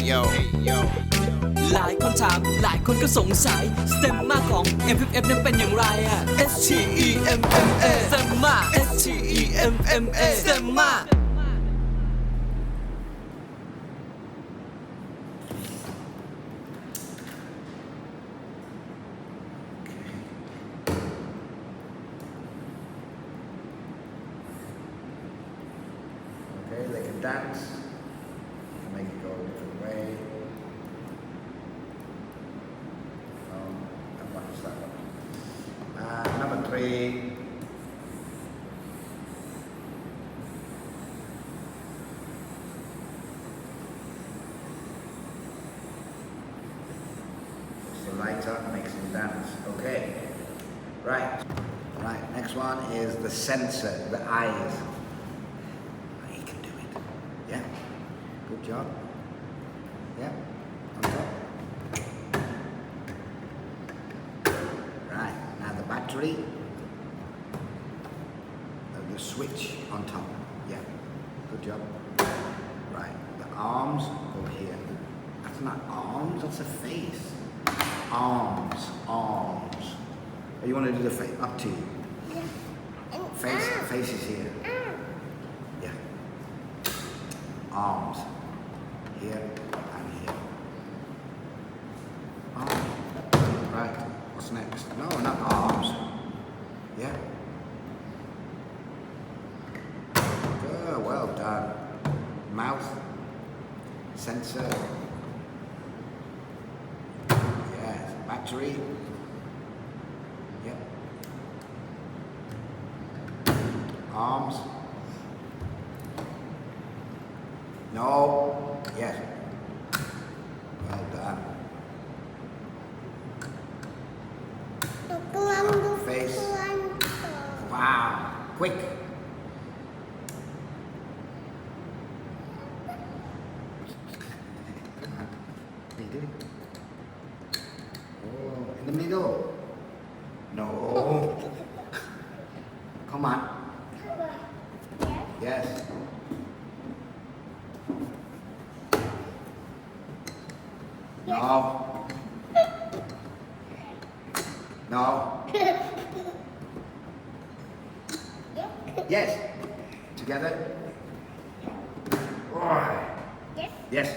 yo หลายคนถามหลายคนก็สงสัย stemma ของ MFF นั้นเป็นอย่างไรอะ STEMMA stemma STEMMA stemma Okay, they can dance, make it go a different way. And what is that one? Number 3. It's the lighter, makes them dance. Okay, right. Right, next one is the sensor, the eyes. Yeah, good job. Yeah, on top. Right, now the battery and the switch on top. Yeah, good job. Right, the arms go here. That's not arms, that's a face. Arms. Oh, you want to do the face? Up to you. Face is here. Yeah. Arms here and here. Arms. Right. What's next? No, not arms. Yeah. Good. Well done. Mouth. Sensor. Yes. Battery. Yep. Arms. No. Yes. Well done. Face. Wow. Quick. You did it. Oh, in the middle. No. Come on. Yes. No. No. Yes. Together. Yes.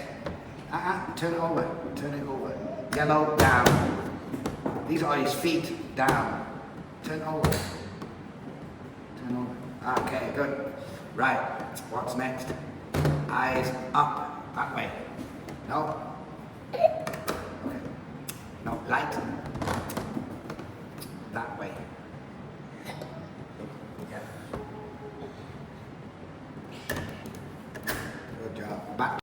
Turn it over. Turn it over. Yellow down. These are his feet down. Turn over. Turn over. Okay, good. Right. What's next? Eyes up. That way. No. Okay. No, light. That way. Yeah. Good job. Back.